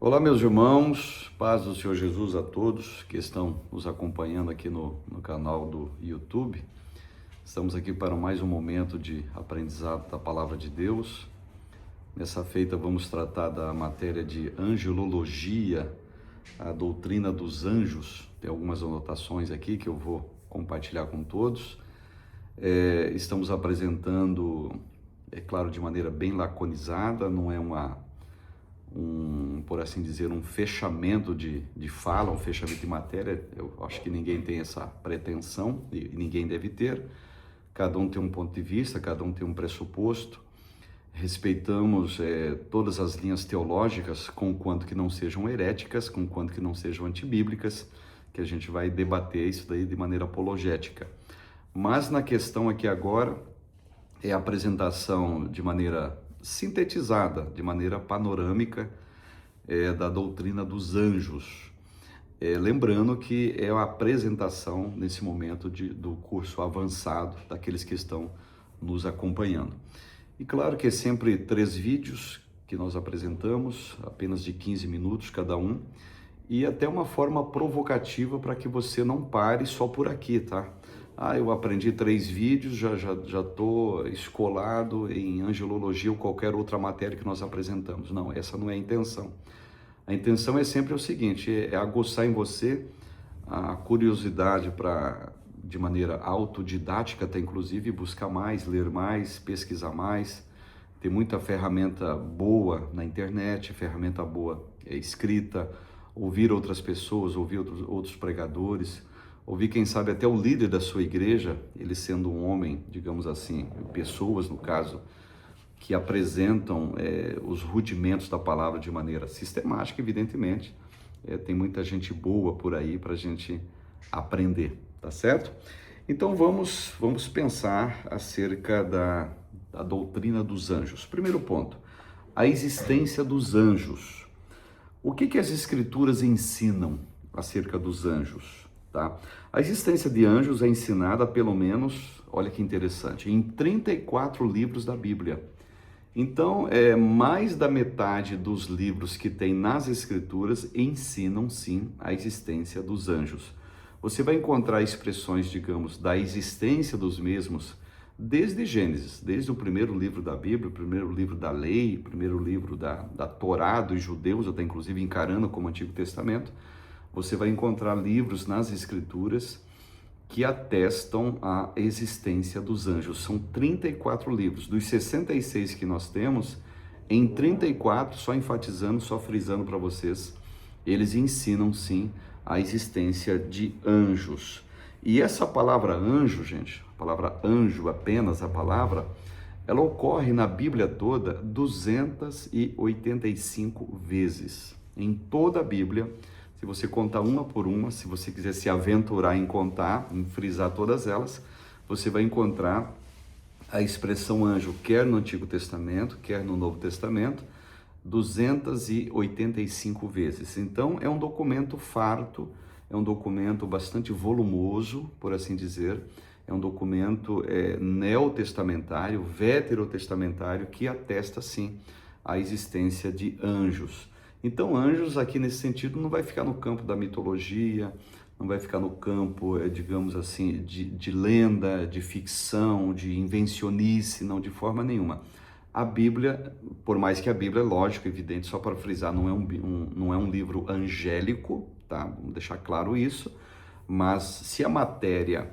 Olá, meus irmãos, paz do Senhor Jesus a todos que estão nos acompanhando aqui no canal do YouTube. Estamos aqui para mais um momento de aprendizado da Palavra de Deus. Nessa feita vamos tratar da matéria de angelologia, a doutrina dos anjos. Tem algumas anotações aqui que eu vou compartilhar com todos. Estamos apresentando, é claro, de maneira bem laconizada, não é por assim dizer, um fechamento de fala, um fechamento de matéria. Eu acho que ninguém tem essa pretensão e ninguém deve ter. Cada um tem um ponto de vista, cada um tem um pressuposto. Respeitamos todas as linhas teológicas, conquanto que não sejam heréticas, conquanto que não sejam antibíblicas, que a gente vai debater isso daí de maneira apologética. Mas na questão aqui agora é a apresentação de maneira sintetizada, de maneira panorâmica, da doutrina dos anjos. Lembrando que é a apresentação, nesse momento, do curso avançado, daqueles que estão nos acompanhando. E claro que é sempre 3 vídeos que nós apresentamos, apenas de 15 minutos cada um, e até uma forma provocativa para que você não pare só por aqui, tá? Eu aprendi 3 vídeos, já estou escolado em angelologia ou qualquer outra matéria que nós apresentamos. Não, essa não é a intenção. A intenção é sempre o seguinte, é aguçar em você a curiosidade para, de maneira autodidática até inclusive, buscar mais, ler mais, pesquisar mais. Tem muita ferramenta boa na internet, ferramenta boa escrita, ouvir outras pessoas, ouvir outros pregadores, ouvir, quem sabe, até o líder da sua igreja, ele sendo um homem, digamos assim, pessoas, no caso, que apresentam os rudimentos da palavra de maneira sistemática, evidentemente. Tem muita gente boa por aí para a gente aprender, tá certo? Então vamos pensar acerca da doutrina dos anjos. Primeiro ponto, a existência dos anjos. O que as Escrituras ensinam acerca dos anjos? Tá? A existência de anjos é ensinada, pelo menos, olha que interessante, em 34 livros da Bíblia. Então, mais da metade dos livros que tem nas Escrituras ensinam, sim, a existência dos anjos. Você vai encontrar expressões, digamos, da existência dos mesmos desde Gênesis, desde o primeiro livro da Bíblia, o primeiro livro da lei, o primeiro livro da Torá dos judeus, até inclusive encarando como Antigo Testamento. Você vai encontrar livros nas Escrituras que atestam a existência dos anjos. São 34 livros. Dos 66 que nós temos, em 34, só enfatizando, só frisando para vocês, eles ensinam sim a existência de anjos. E essa palavra anjo, gente, a palavra anjo, apenas a palavra, ela ocorre na Bíblia toda 285 vezes. Em toda a Bíblia, se você contar uma por uma, se você quiser se aventurar em contar, em frisar todas elas, você vai encontrar a expressão anjo, quer no Antigo Testamento, quer no Novo Testamento, 285 vezes. Então, é um documento farto, é um documento bastante volumoso, por assim dizer, é um documento neotestamentário, veterotestamentário, que atesta, sim, a existência de anjos. Então, anjos, aqui nesse sentido, não vai ficar no campo da mitologia, não vai ficar no campo, digamos assim, de lenda, de ficção, de invencionice, não, de forma nenhuma. A Bíblia, por mais que a Bíblia, lógico, evidente, só para frisar, não é um livro angélico, tá? Vamos deixar claro isso, mas se a matéria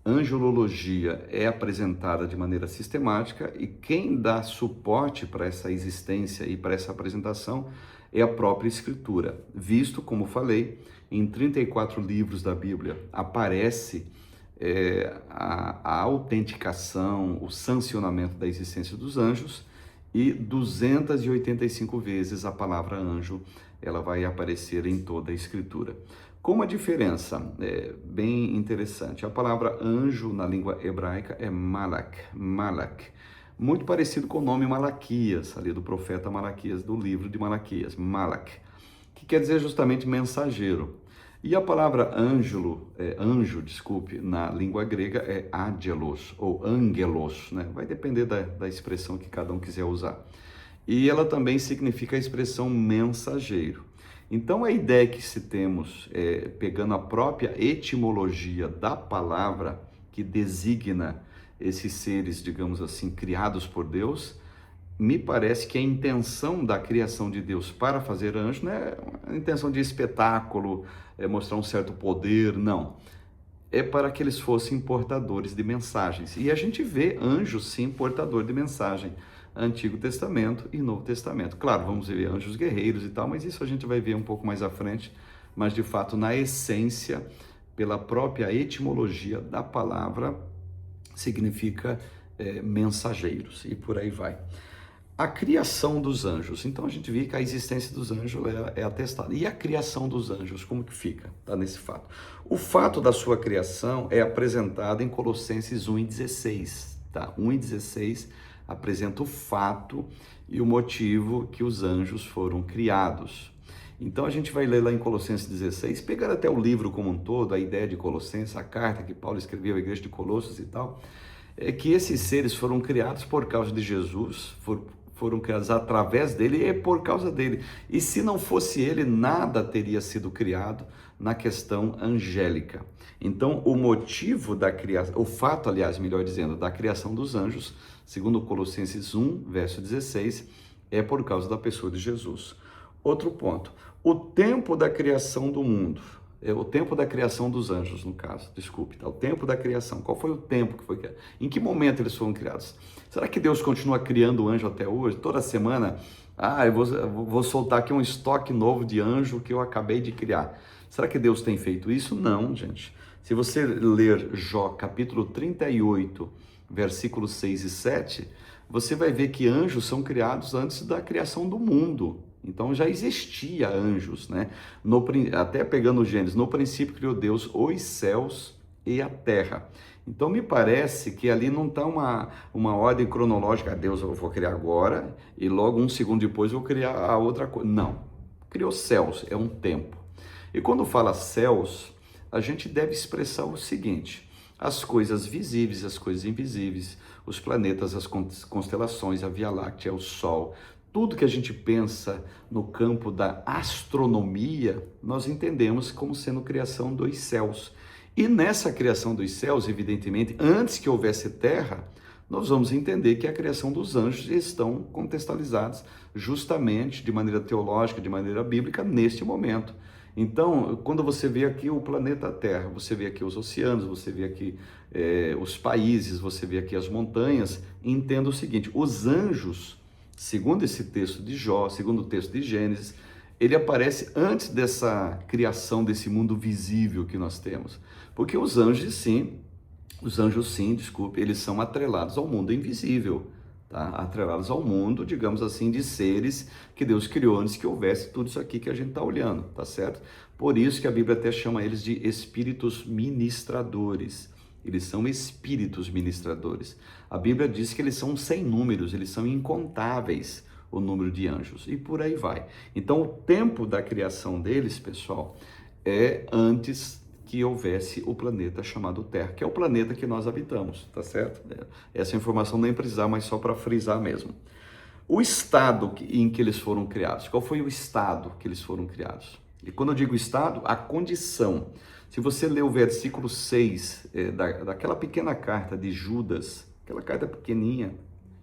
angelologia é apresentada de maneira sistemática, e quem dá suporte para essa existência e para essa apresentação é a própria Escritura, visto, como falei, em 34 livros da Bíblia aparece a autenticação, o sancionamento da existência dos anjos, e 285 vezes a palavra anjo ela vai aparecer em toda a Escritura. Com uma diferença bem interessante. A palavra anjo na língua hebraica é malak, muito parecido com o nome Malaquias, ali do profeta Malaquias, do livro de Malaquias, malak, que quer dizer justamente mensageiro. E a palavra anjo, na língua grega é angelos, ou angelos, né? Vai depender da expressão que cada um quiser usar. E ela também significa a expressão mensageiro. Então a ideia que se temos, pegando a própria etimologia da palavra que designa esses seres, digamos assim, criados por Deus, me parece que a intenção da criação de Deus para fazer anjo não é a intenção de espetáculo, mostrar um certo poder, não. É para que eles fossem portadores de mensagens. E a gente vê anjos, sim, portador de mensagem, Antigo Testamento e Novo Testamento. Claro, vamos ver anjos guerreiros e tal, mas isso a gente vai ver um pouco mais à frente. Mas, de fato, na essência, pela própria etimologia da palavra, significa mensageiros, e por aí vai. A criação dos anjos. Então a gente vê que a existência dos anjos é atestada. E a criação dos anjos, como que fica? Tá nesse fato. O fato da sua criação é apresentado em Colossenses 1:16. Tá? 1:16 apresenta o fato e o motivo que os anjos foram criados. Então a gente vai ler lá em Colossenses 16, pegar até o livro como um todo, a ideia de Colossenses, a carta que Paulo escreveu à igreja de Colossos e tal, é que esses seres foram criados por causa de Jesus, foram criados através dele e por causa dele. E se não fosse ele, nada teria sido criado na questão angélica. Então, o motivo da criação, o fato, aliás, melhor dizendo, da criação dos anjos, segundo Colossenses 1, verso 16, é por causa da pessoa de Jesus. Outro ponto, o tempo da criação do mundo, o tempo da criação dos anjos, no caso, desculpe, tá? O tempo da criação, qual foi o tempo que foi criado? Em que momento eles foram criados? Será que Deus continua criando anjo até hoje? Toda semana, eu vou soltar aqui um estoque novo de anjo que eu acabei de criar. Será que Deus tem feito isso? Não, gente. Se você ler Jó, capítulo 38, versículos 6 e 7, você vai ver que anjos são criados antes da criação do mundo. Então já existia anjos, né? Até pegando o Gênesis, no princípio criou Deus os céus e a terra. Então me parece que ali não está uma ordem cronológica, Deus eu vou criar agora e logo um segundo depois eu vou criar a outra coisa. Não, criou céus, é um tempo. E quando fala céus, a gente deve expressar o seguinte: as coisas visíveis, as coisas invisíveis, os planetas, as constelações, a Via Láctea, o Sol, tudo que a gente pensa no campo da astronomia, nós entendemos como sendo criação dos céus. E nessa criação dos céus, evidentemente, antes que houvesse terra, nós vamos entender que a criação dos anjos estão contextualizados justamente de maneira teológica, de maneira bíblica, neste momento. Então, quando você vê aqui o planeta Terra, você vê aqui os oceanos, você vê aqui os países, você vê aqui as montanhas, entenda o seguinte: os anjos, segundo esse texto de Jó, segundo o texto de Gênesis, ele aparece antes dessa criação desse mundo visível que nós temos. Porque os anjos sim, desculpe, eles são atrelados ao mundo invisível, tá? Atrelados ao mundo, digamos assim, de seres que Deus criou antes que houvesse tudo isso aqui que a gente está olhando, tá certo? Por isso que a Bíblia até chama eles de espíritos ministradores. Eles são espíritos ministradores. A Bíblia diz que eles são sem números, eles são incontáveis, o número de anjos, e por aí vai. Então, o tempo da criação deles, pessoal, é antes que houvesse o planeta chamado Terra, que é o planeta que nós habitamos, tá certo? Essa informação nem precisar, mas só para frisar mesmo. O estado em que eles foram criados, qual foi o estado que eles foram criados? E quando eu digo estado, a condição. Se você ler o versículo 6 daquela pequena carta de Judas, aquela carta pequenininha,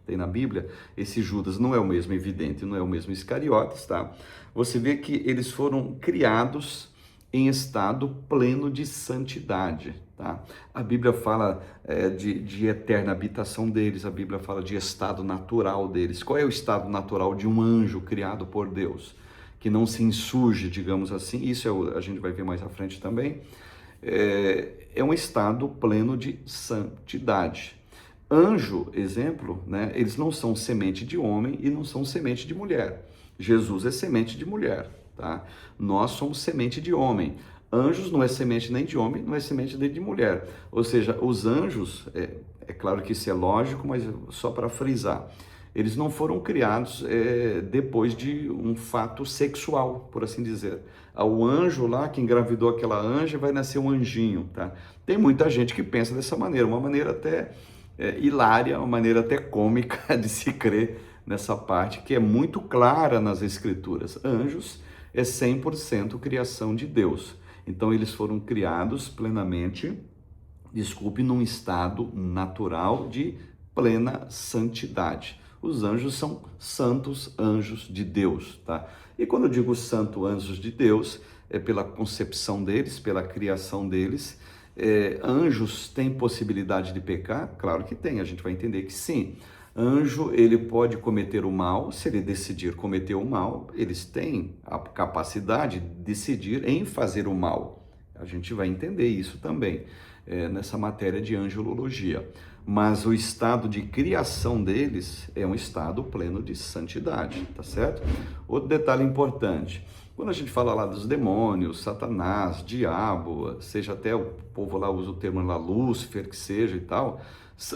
tem na Bíblia, esse Judas não é o mesmo evidente, não é o mesmo Iscariotes, tá? Você vê que eles foram criados em estado pleno de santidade, tá? A Bíblia fala de eterna habitação deles, a Bíblia fala de estado natural deles. Qual é o estado natural de um anjo criado por Deus? Que não se insurge, digamos assim, isso a gente vai ver mais à frente também, é um estado pleno de santidade. Anjo, exemplo, né? Eles não são semente de homem e não são semente de mulher. Jesus é semente de mulher, tá? Nós somos semente de homem. Anjos não é semente nem de homem, não é semente nem de mulher. Ou seja, os anjos, é claro que isso é lógico, mas só para frisar, eles não foram criados depois de um fato sexual, por assim dizer. O anjo lá, que engravidou aquela anja, vai nascer um anjinho, tá? Tem muita gente que pensa dessa maneira, uma maneira até hilária, uma maneira até cômica de se crer nessa parte, que é muito clara nas Escrituras. Anjos é 100% criação de Deus. Então eles foram criados plenamente, num estado natural de plena santidade. Os anjos são santos anjos de Deus, tá? E quando eu digo santo anjos de Deus, é pela concepção deles, pela criação deles. Anjos têm possibilidade de pecar? Claro que tem, a gente vai entender que sim. Anjo, ele pode cometer o mal, se ele decidir cometer o mal, eles têm a capacidade de decidir em fazer o mal. A gente vai entender isso também nessa matéria de angelologia. Mas o estado de criação deles é um estado pleno de santidade, tá certo? Outro detalhe importante, quando a gente fala lá dos demônios, Satanás, diabo, seja até o povo lá usa o termo lá, Lúcifer, que seja e tal,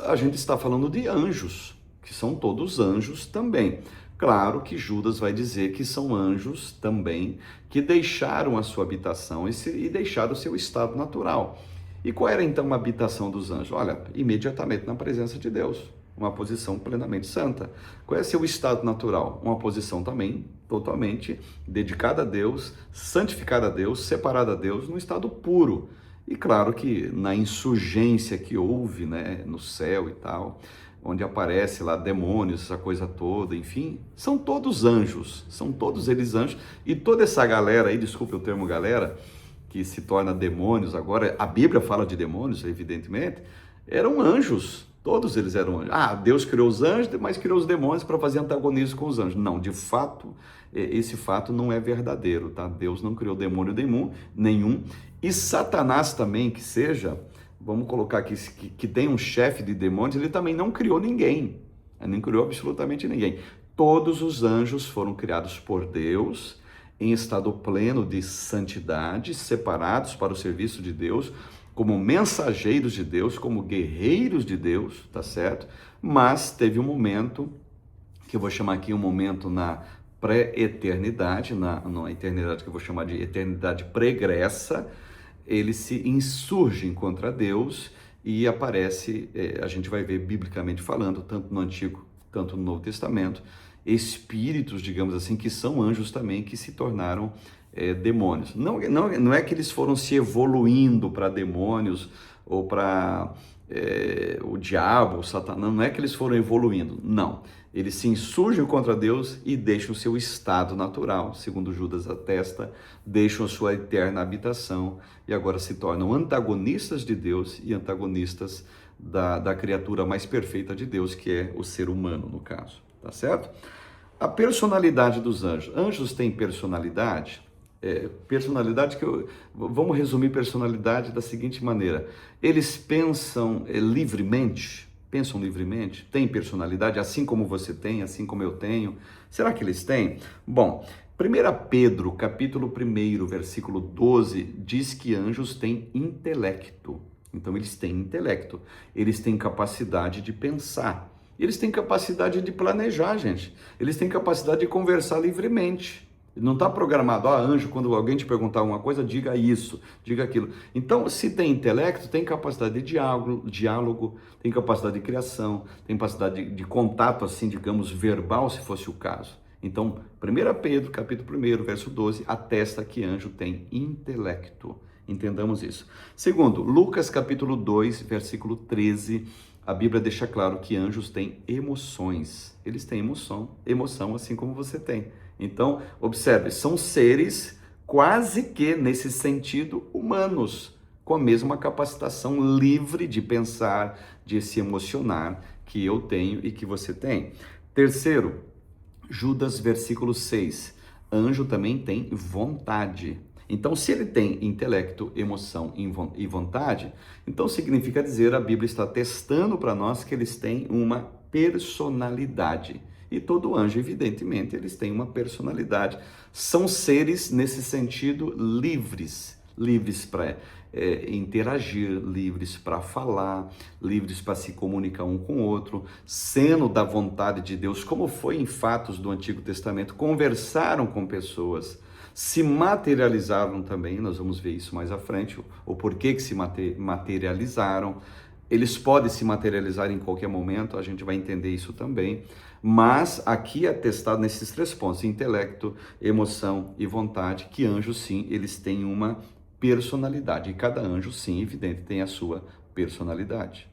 a gente está falando de anjos, que são todos anjos também. Claro que Judas vai dizer que são anjos também, que deixaram a sua habitação e deixaram o seu estado natural. E qual era então a habitação dos anjos? Olha, imediatamente na presença de Deus, uma posição plenamente santa. Qual é seu estado natural? Uma posição também totalmente dedicada a Deus, santificada a Deus, separada a Deus, num estado puro. E claro que na insurgência que houve, né, no céu e tal, onde aparece lá demônios, essa coisa toda, enfim, são todos anjos, são todos eles anjos. E toda essa galera aí, desculpe o termo galera, que se torna demônios agora, a Bíblia fala de demônios, evidentemente, eram anjos, todos eles eram anjos. Deus criou os anjos, mas criou os demônios para fazer antagonismo com os anjos. Não, de fato, esse fato não é verdadeiro, tá? Deus não criou demônio nenhum, e Satanás também, que seja, vamos colocar aqui, que tem um chefe de demônios, ele também não criou ninguém, ele não criou absolutamente ninguém. Todos os anjos foram criados por Deus, em estado pleno de santidade, separados para o serviço de Deus, como mensageiros de Deus, como guerreiros de Deus, tá certo? Mas teve um momento, que eu vou chamar aqui um momento na pré-eternidade, na eternidade que eu vou chamar de eternidade pregressa, eles se insurgem contra Deus e aparece, a gente vai ver biblicamente falando, tanto no Antigo, tanto no Novo Testamento, espíritos, digamos assim, que são anjos também, que se tornaram demônios. Não é que eles foram se evoluindo para demônios ou para o diabo, o Satanás, não é que eles foram evoluindo, não. Eles se insurgem contra Deus e deixam o seu estado natural, segundo Judas atesta, deixam a sua eterna habitação e agora se tornam antagonistas de Deus e antagonistas da criatura mais perfeita de Deus, que é o ser humano, no caso. Tá certo? A personalidade dos anjos. Anjos têm personalidade? Personalidade vamos resumir personalidade da seguinte maneira. Eles pensam livremente? Pensam livremente? Têm personalidade, assim como você tem, assim como eu tenho? Será que eles têm? Bom, 1 Pedro, capítulo 1, versículo 12, diz que anjos têm intelecto. Então, eles têm intelecto. Eles têm capacidade de pensar. Eles têm capacidade de planejar, gente. Eles têm capacidade de conversar livremente. Não está programado, anjo, quando alguém te perguntar alguma coisa, diga isso, diga aquilo. Então, se tem intelecto, tem capacidade de diálogo, tem capacidade de criação, tem capacidade de contato, assim, digamos, verbal, se fosse o caso. Então, 1 Pedro, capítulo 1, verso 12, atesta que anjo tem intelecto. Entendamos isso. Segundo, Lucas, capítulo 2, versículo 13, a Bíblia deixa claro que anjos têm emoções. Eles têm emoção assim como você tem. Então, observe, são seres quase que, nesse sentido, humanos, com a mesma capacitação livre de pensar, de se emocionar, que eu tenho e que você tem. Terceiro, Judas, versículo 6. Anjo também tem vontade. Então, se ele tem intelecto, emoção e vontade, então significa dizer, a Bíblia está testando para nós que eles têm uma personalidade. E todo anjo, evidentemente, eles têm uma personalidade. São seres, nesse sentido, livres para interagir, livres para falar, livres para se comunicar um com o outro, sendo da vontade de Deus, como foi em fatos do Antigo Testamento, conversaram com pessoas, se materializaram também, nós vamos ver isso mais à frente, o porquê que se materializaram, eles podem se materializar em qualquer momento, a gente vai entender isso também, mas aqui é testado nesses 3 pontos, intelecto, emoção e vontade, que anjos sim, eles têm uma personalidade, e cada anjo sim, evidente, tem a sua personalidade.